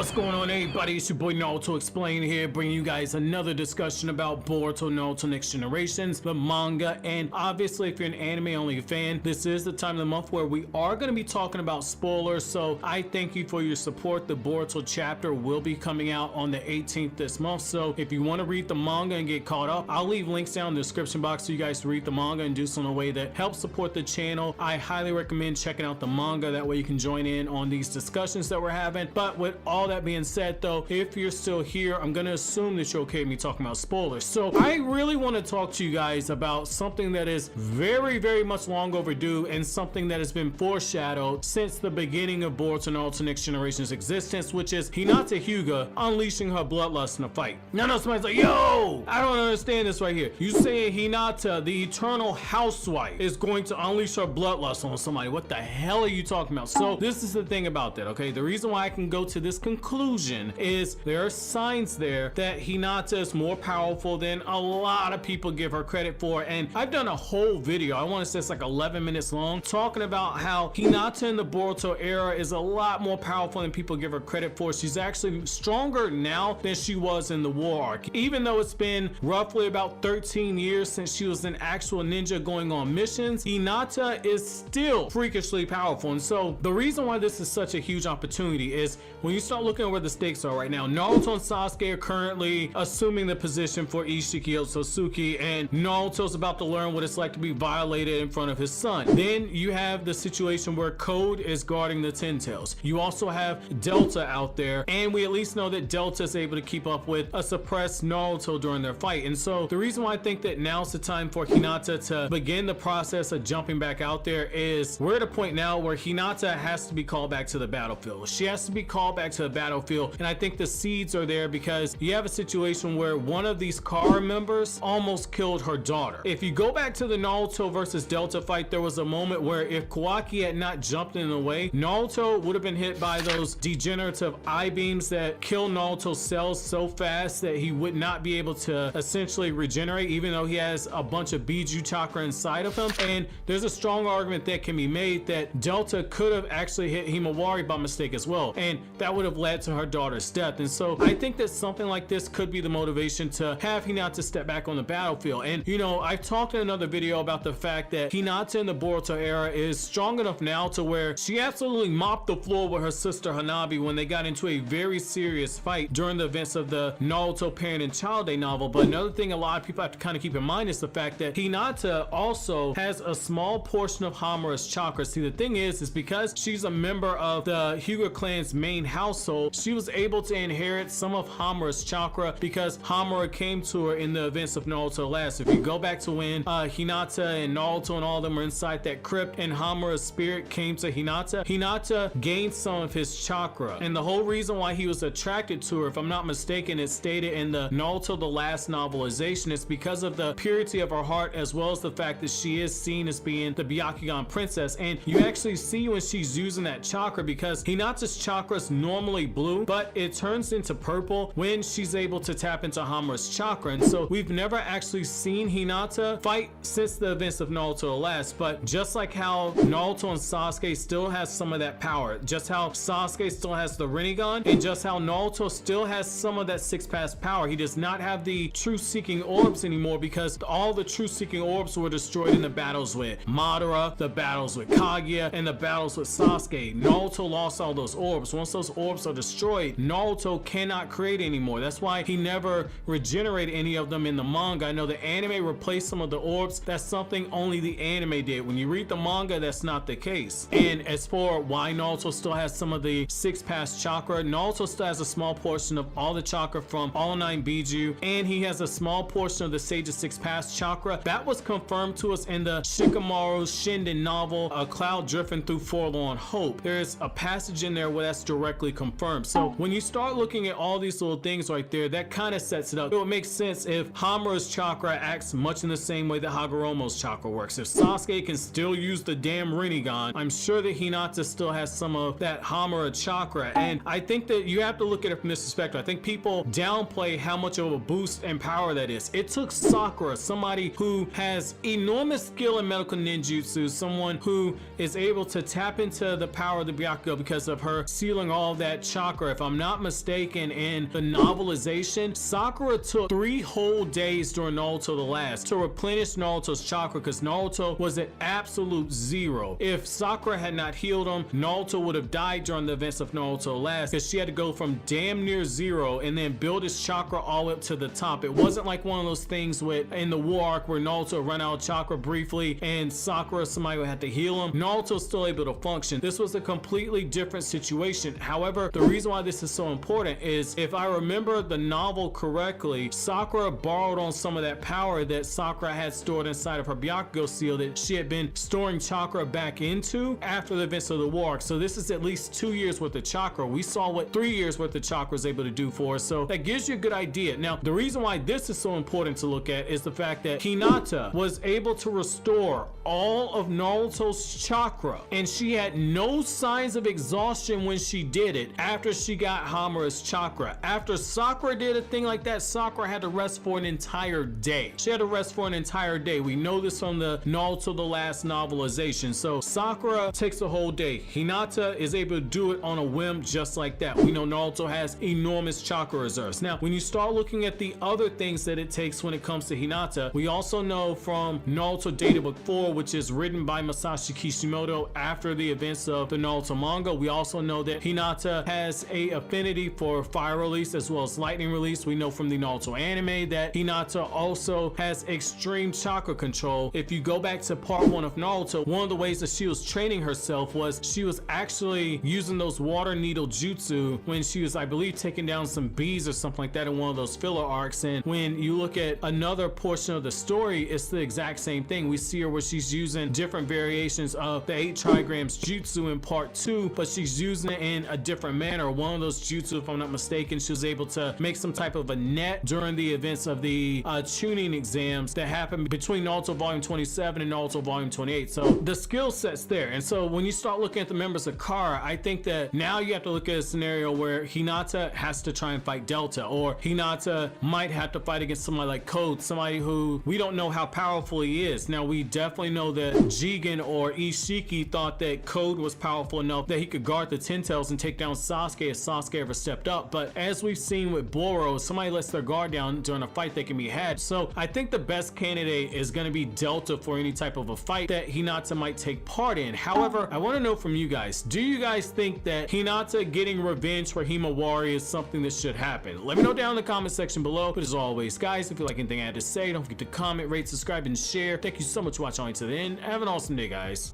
What's going on, everybody? It's your boy Naruto Explain here, bringing you guys another discussion about Boruto Naruto Next Generations, the manga. And obviously, if you're an anime only fan, this is the time of the month where we are going to be talking about spoilers. So I thank you for your support. The Boruto chapter will be coming out on the 18th this month. So if you want to read the manga and get caught up, I'll leave links down in the description box for you guys to read the manga and do so in a way that helps support the channel. I highly recommend checking out the manga. That way you can join in on these discussions that we're having. But with all that being said, though, if you're still here, I'm going to assume that you're okay with me talking about spoilers. So I really want to talk to you guys about something that is very much long overdue and something that has been foreshadowed since the beginning of Boruto Naruto Next Generation's existence, which is Hinata Hyuga unleashing her bloodlust in a fight. Now, somebody's like, yo, I don't understand this right here. You saying Hinata, the eternal housewife, is going to unleash her bloodlust on somebody? What the hell are you talking about? So this is the thing about that, okay? The reason why I can go to this conclusion is there are signs there that Hinata is more powerful than a lot of people give her credit for. And I've done a whole video, I want to say it's like 11 minutes long, talking about how Hinata in the Boruto era is a lot more powerful than people give her credit for. She's actually stronger now than she was in the war arc. Even though it's been roughly about 13 years since she was an actual ninja going on missions, Hinata is still freakishly powerful. And so the reason why this is such a huge opportunity is when you start looking at where the stakes are right now, Naruto and Sasuke are currently assuming the position for Isshiki Otsutsuki, and Naruto's about to learn what it's like to be violated in front of his son. Then you have the situation where Code is guarding the Ten Tails. You also have Delta out there, and we at least know that Delta is able to keep up with a suppressed Naruto during their fight. And so the reason why I think that now's the time for Hinata to begin the process of jumping back out there is we're at a point now where Hinata has to be called back to the battlefield. She has to be called back to the battlefield, and I think the seeds are there because you have a situation where one of these car members almost killed her daughter. If you go back to the Naruto versus Delta fight, there was a moment where if Kawaki had not jumped in the way, Naruto would have been hit by those degenerative eye beams that kill Naruto's cells so fast that he would not be able to essentially regenerate, even though he has a bunch of Biju chakra inside of him. And there's a strong argument that can be made that Delta could have actually hit Himawari by mistake as well, and that would have led to her daughter's death. And so I think that something like this could be the motivation to have Hinata step back on the battlefield. And you know, I've talked in another video about the fact that Hinata in the Boruto era is strong enough now to where she absolutely mopped the floor with her sister Hanabi when they got into a very serious fight during the events of the Naruto Parent and Child Day novel. But another thing a lot of people have to kind of keep in mind is the fact that Hinata also has a small portion of Hamura's chakra. See, the thing is because she's a member of the Hyuga clan's main household, she was able to inherit some of Hamura's chakra because Hamura came to her in the events of Naruto last. If you go back to when Hinata and Naruto and all of them were inside that crypt and Hamura's spirit came to Hinata, Hinata gained some of his chakra. And the whole reason why he was attracted to her, if I'm not mistaken, it's stated in the Naruto the Last novelization, it's because of the purity of her heart as well as the fact that she is seen as being the Byakugan princess. And you actually see when she's using that chakra, because Hinata's chakra is normally blue, but it turns into purple when she's able to tap into Hamura's chakra. And so we've never actually seen Hinata fight since the events of Naruto the Last. But just like how Naruto and Sasuke still has some of that power, just how Sasuke still has the Rinnegan, and just how Naruto still has some of that six-pass power, he does not have the truth-seeking orbs anymore because all the truth-seeking orbs were destroyed in the battles with Madara, the battles with Kaguya, and the battles with Sasuke. Naruto lost all those orbs. Once those orbs are destroyed, Naruto cannot create anymore. That's why he never regenerated any of them in the manga. I know the anime replaced some of the orbs. That's something only the anime did. When you read the manga, that's not the case. And as for why Naruto still has some of the six-pass chakra, Naruto still has a small portion of all the chakra from all 9 Biju, and he has a small portion of the Sage's six-pass chakra. That was confirmed to us in the Shikamaru Shinden novel, A Cloud Drifting Through Forlorn Hope. There's a passage in there where that's directly confirmed. So when you start looking at all these little things right there, that kind of sets it up. It would make sense if Hamura's chakra acts much in the same way that Hagoromo's chakra works. If Sasuke can still use the damn Rinnegan, I'm sure that Hinata still has some of that Hamura chakra. And I think that you have to look at it from this perspective. I think people downplay how much of a boost and power that is. It took Sakura, somebody who has enormous skill in medical ninjutsu, someone who is able to tap into the power of the Byakugo because of her sealing all of that chakra. If I'm not mistaken, in the novelization, Sakura took 3 whole days during Naruto the Last to replenish Naruto's chakra because Naruto was at absolute 0. If Sakura had not healed him, Naruto would have died during the events of Naruto the Last because she had to go from damn near 0 and then build his chakra all up to the top. It wasn't like one of those things with in the war arc where Naruto ran out of chakra briefly and Sakura, somebody would have to heal him. Naruto's still able to function. This was a completely different situation. However, the reason why this is so important is, if I remember the novel correctly, Sakura borrowed on some of that power that Sakura had stored inside of her Byakugo seal that she had been storing chakra back into after the events of the war. So this is at least 2 years worth of chakra. We saw what 3 years worth of chakra is able to do for us, so that gives you a good idea. Now, the reason why this is so important to look at is the fact that Hinata was able to restore all of Naruto's chakra, and she had no signs of exhaustion when she did it after she got Hamura's chakra. After Sakura did a thing like that, Sakura had to rest for an entire day. She had to rest for an entire day. We know this from the Naruto the Last novelization. So Sakura takes a whole day. Hinata is able to do it on a whim just like that. We know Naruto has enormous chakra reserves. Now, when you start looking at the other things that it takes when it comes to Hinata, we also know from Naruto Databook 4, which is written by Masashi Kishimoto after the events of the Naruto manga, we also know that Hinata has a affinity for fire release as well as lightning release. We know from the Naruto anime that Hinata also has extreme chakra control. If you go back to part 1 of Naruto, one of the ways that she was training herself was she was actually using those water needle jutsu when she was, I believe, taking down some bees or something like that in one of those filler arcs. And when you look at another portion of the story, it's the exact same thing. We see her where she's using different variations of the 8 trigrams jutsu in part 2, but she's using it in a different manner. One of those jutsu, if I'm not mistaken, she was able to make some type of a net during the events of the tuning exams that happened between Naruto Volume 27 and Naruto Volume 28. So the skill set's there. And so when you start looking at the members of Kara, I think that now you have to look at a scenario where Hinata has to try and fight Delta, or Hinata might have to fight against somebody like Code, somebody who we don't know how powerful he is. Now, we definitely know that Jigen or Isshiki thought that Code was powerful enough that he could guard the Ten Tails and take down Sasuke if Sasuke ever stepped up. But as we've seen with Boro, somebody lets their guard down during a fight that can be had. So I think the best candidate is going to be Delta for any type of a fight that Hinata might take part in. However, I want to know from you guys, do you guys think that Hinata getting revenge for Himawari is something that should happen? Let me know down in the comment section below. But as always, guys, if you like anything I had to say, don't forget to comment, rate, subscribe, and share. Thank you so much for watching all the way to the end. Have an awesome day, guys.